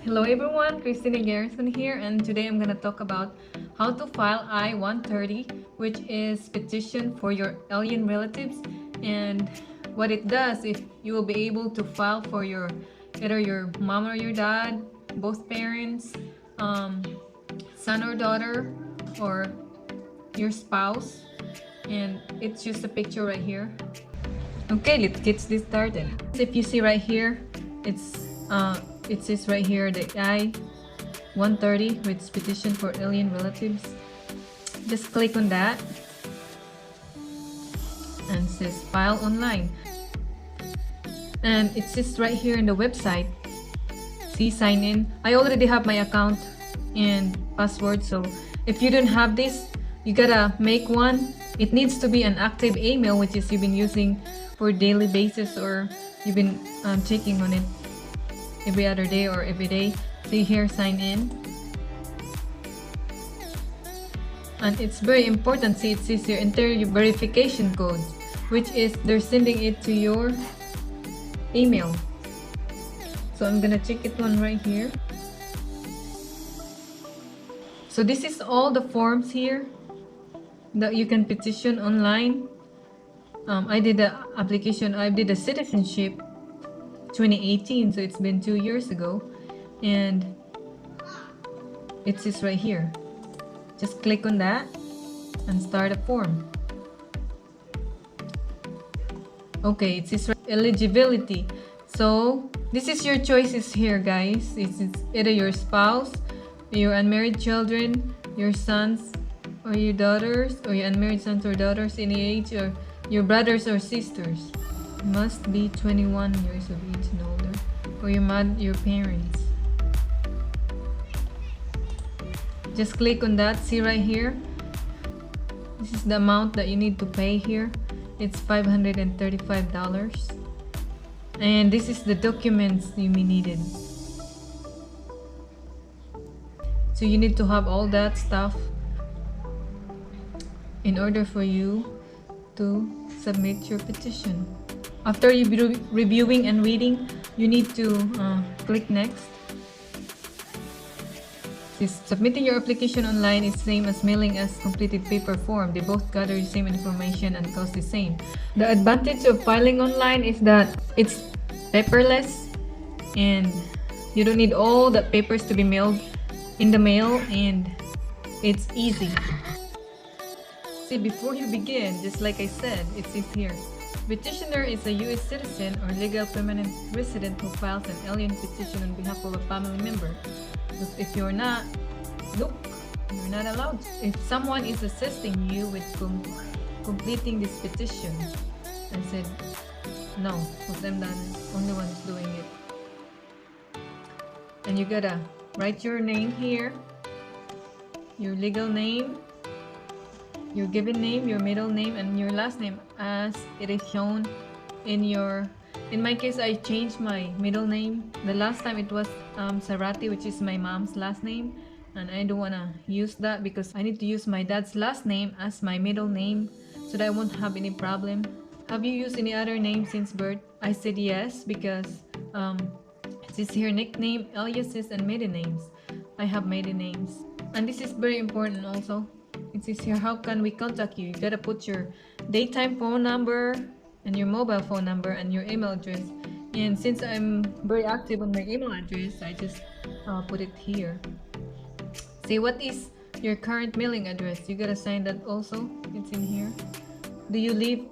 Hello everyone, Christina Garrison here, and today I'm going to talk about how to file I-130, which is petition for your alien relatives, and what it does. If you will be able to file for your either your mom or your dad, both parents, son or daughter, or your spouse, and it's just a picture right here. Okay, let's get this started. If you see right here, it says right here the I-130, which is petition for alien relatives. Just click on that and it says file online, and it says right here in the website, see, sign in. I already have my account and password, so if you don't have this, you gotta make one. It needs to be an active email, which is you've been using for daily basis, or you've been checking on it every other day or every day. See here, sign in. And it's very important. See, it says here, enter your verification code, which is they're sending it to your email. So I'm gonna check it one right here. So this is all the forms here that you can petition online. I did the application, I did a citizenship 2018, so it's been 2 years ago, and it says right here, just click on that and start a form. Okay, it says eligibility. So this is your choices here, guys. It's either your spouse, your unmarried children, your sons or your daughters, or your unmarried sons or daughters any age, or your brothers or sisters. Must be 21 years of age and older, or your parents. Just click on that. See right here, this is the amount that you need to pay here. It's $535, and this is the documents you may needed. So you need to have all that stuff in order for you to submit your petition. After you reviewing and reading, you need to click next. Submitting your application online is same as mailing as completed paper form. They both gather the same information and cost the same. The advantage of filing online is that it's paperless, and you don't need all the papers to be mailed in the mail, and it's easy. See, before you begin, just like I said, it says here, petitioner is a U.S. citizen or legal permanent resident who files an alien petition on behalf of a family member. Because if you're not, look, you're not allowed. If someone is assisting you with completing this petition, I said no, because I'm the only one who's doing it. And you gotta write your name here, your legal name, your given name, your middle name, and your last name as it is shown in your. In my case, I changed my middle name. The last time it was Sarati, which is my mom's last name, and I don't want to use that because I need to use my dad's last name as my middle name so that I won't have any problem. Have you used any other name since birth? I said yes, because it says here nickname, aliases, and maiden names. I have maiden names, and this is very important also. It says here, how can we contact you? You gotta put your daytime phone number and your mobile phone number and your email address. And since I'm very active on my email address, I just put it here. Say, what is your current mailing address? You gotta sign that also. It's in here. Do you live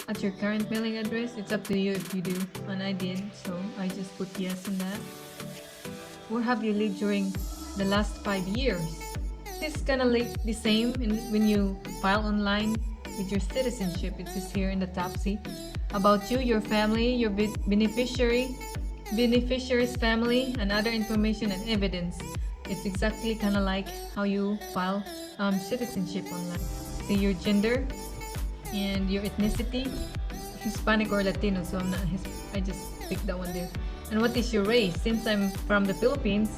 at your current mailing address? It's up to you if you do, and I did, so I just put yes in that. Where have you lived during the last 5 years? It's kind of like the same when you file online with your citizenship. It says here in the top, see, about you, your family, your beneficiary's family, and other information and evidence. It's exactly kind of like how you file citizenship online. See, your gender and your ethnicity, Hispanic or Latino, so I'm not I just picked that one there. And what is your race? Since I'm from the Philippines,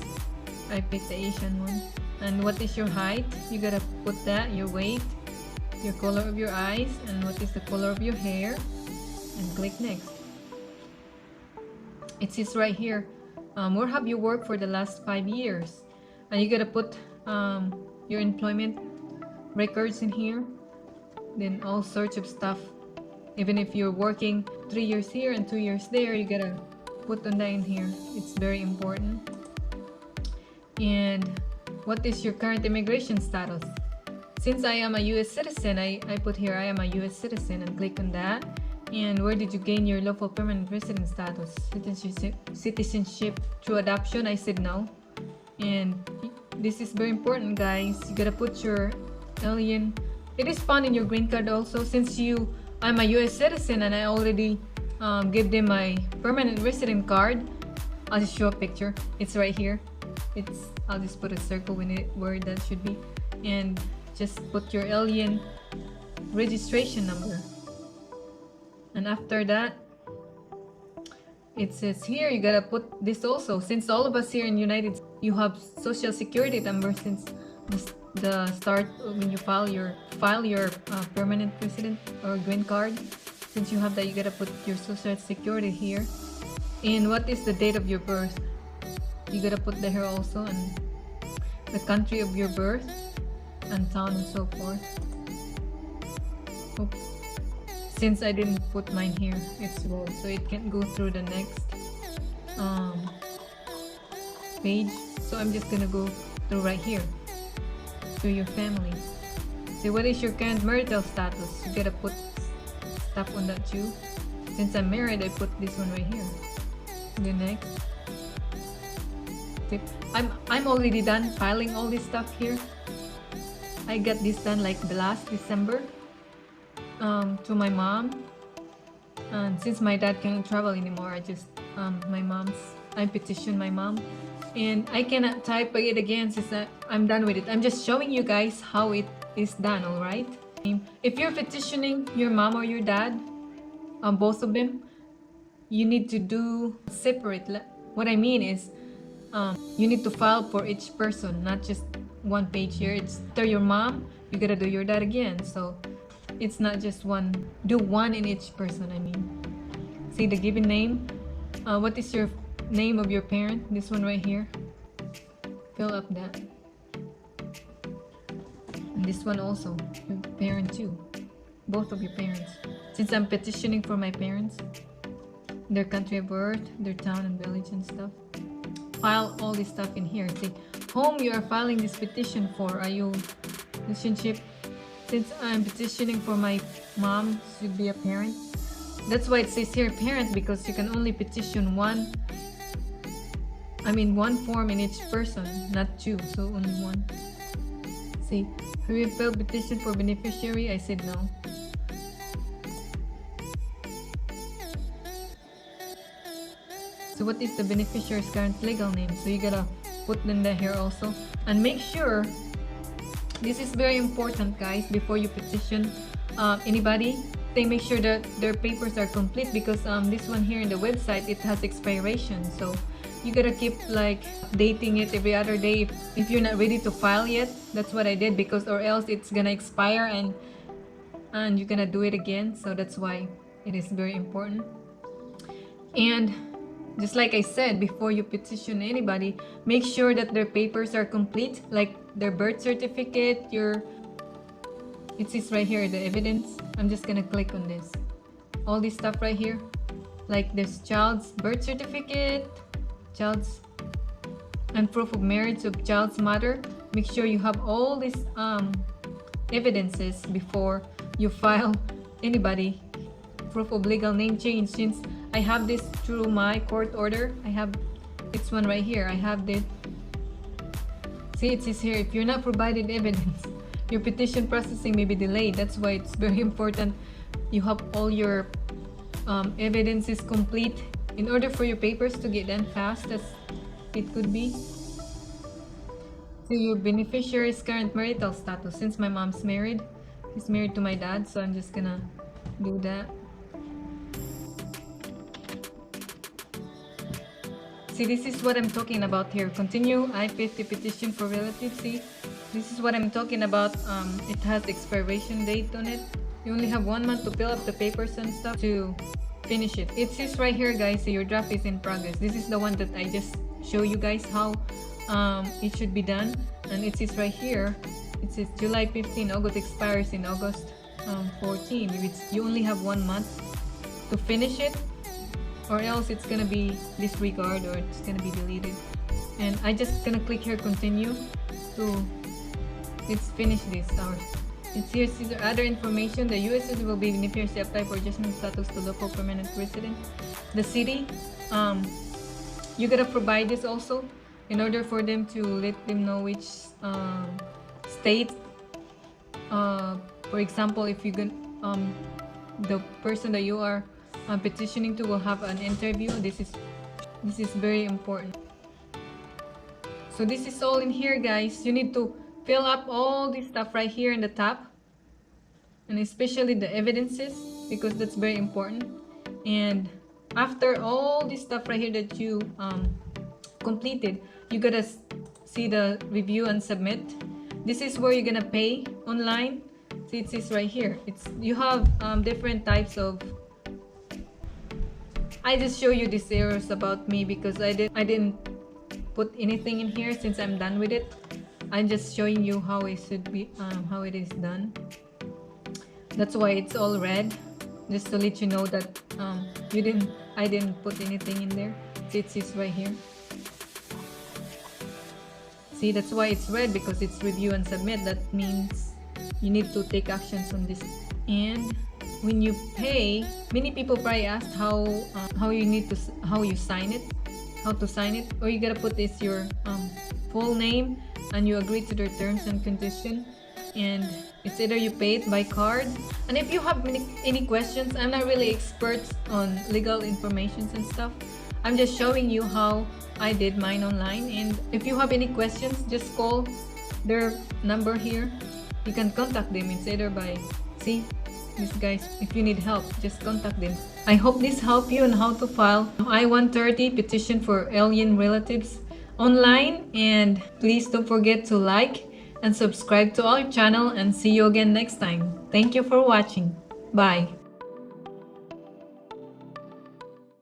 I picked the Asian one. And what is your height? You gotta put that, your weight, your color of your eyes, and what is the color of your hair, and click next. It says right here, where have you worked for the last 5 years, and you gotta put your employment records in here, then all sorts of stuff. Even if you're working 3 years here and 2 years there, you gotta put on that in here. It's very important. And what is your current immigration status? Since I am a US citizen, I put here I am a US citizen and click on that. And where did you gain your lawful permanent resident status? Citizenship through adoption, I said no. And this is very important, guys. You gotta put your alien. It is found in your green card also. Since I'm a US citizen and I already gave them my permanent resident card. I'll just show a picture. It's right here. I'll just put a circle in it where that should be, and just put your alien registration number. And after that, it says here you gotta put this also. Since all of us here in United States, you have social security number since the start when you file your permanent resident or green card. Since you have that, you gotta put your social security here. And what is the date of your birth? You gotta put that here also, and the country of your birth and town and so forth. Oops. Since I didn't put mine here, it's wrong, so it can't go through the next page. So I'm just gonna go through right here to your family. So what is your current marital status? You gotta put stuff on that too. Since I'm married, I put this one right here. The next. I'm already done filing all this stuff here. I got this done like the last December to my mom. And since my dad cannot travel anymore, I just I petitioned my mom, and I cannot type it again since I'm done with it. I'm just showing you guys how it is done. All right. If you're petitioning your mom or your dad, both of them, you need to do separate. What I mean is, you need to file for each person, not just one page here. It's to your mom, you gotta do your dad again. So it's not just one. Do one in each person. I mean, see the given name. What is your name of your parent? This one right here. Fill up that. And this one also, your parent too. Both of your parents. Since I'm petitioning for my parents, their country of birth, their town and village and stuff. File all this stuff in here. See, whom you are filing this petition for. Are you relationship? Since I'm petitioning for my mom, should be a parent. That's why it says here parent, because you can only petition one form in each person, not two, so only one. See, have you filed petition for beneficiary? I said no. So what is the beneficiary's current legal name? So you gotta put them there here also. And make sure, this is very important, guys, before you petition anybody, they make sure that their papers are complete, because this one here in the website, it has expiration. So you gotta keep like dating it every other day if you're not ready to file yet. That's what I did, because or else it's gonna expire and you're gonna do it again. So that's why it is very important. And just like I said, before you petition anybody, make sure that their papers are complete, like their birth certificate, it says right here, the evidence. I'm just gonna click on this. All this stuff right here, like this child's birth certificate, child's and proof of marriage of child's mother. Make sure you have all these evidences before you file anybody. Proof of legal name change, since I have this through my court order. It's one right here. I have this. See, it says here, if you're not provided evidence, your petition processing may be delayed. That's why it's very important you have all your evidences complete in order for your papers to get done fast as it could be. So your beneficiary's current marital status. Since my mom's married, she's married to my dad, so I'm just gonna do that. See, this is what I'm talking about here. Continue I-50 petition for relatives. See, this is what I'm talking about. It has expiration date on it. You only have 1 month to fill up the papers and stuff to finish it. It says right here, guys, so your draft is in progress. This is the one that I just show you guys how it should be done. And it says right here, it says July 15, August expires in August 14. You only have 1 month to finish it, or else it's gonna be disregarded or it's gonna be deleted. And I just gonna click here continue to let's finish this. It's here, these are other information. The U.S. citizen will be beneficiary apply for adjustment status to local permanent resident. The city, you gotta provide this also in order for them to let them know which state. For example, if you can, the person that you are petitioning to will have an interview. This is very important. So this is all in here, guys. You need to fill up all this stuff right here in the top, and especially the evidences, because that's very important. And after all this stuff right here that you completed, you gotta see the review and submit. This is where you're gonna pay online. See, it says right here, you have different types of. I just show you these errors about me because I didn't put anything in here since I'm done with it. I'm just showing you how it should be, how it is done. That's why it's all red, just to let you know that I didn't put anything in there. See, it says right here. See, that's why it's red, because it's review and submit. That means you need to take actions on this. And when you pay, many people probably asked how you sign it, how to sign it. Or you gotta put this your full name, and you agree to their terms and conditions. And it's either you pay it by card. And if you have any questions, I'm not really expert on legal information and stuff. I'm just showing you how I did mine online. And if you have any questions, just call their number here. You can contact them. It's either by, see, these guys, if you need help, just contact them. I hope this helped you on how to file I-130 petition for alien relatives online. And please don't forget to like and subscribe to our channel, and see you again next time. Thank you for watching. Bye.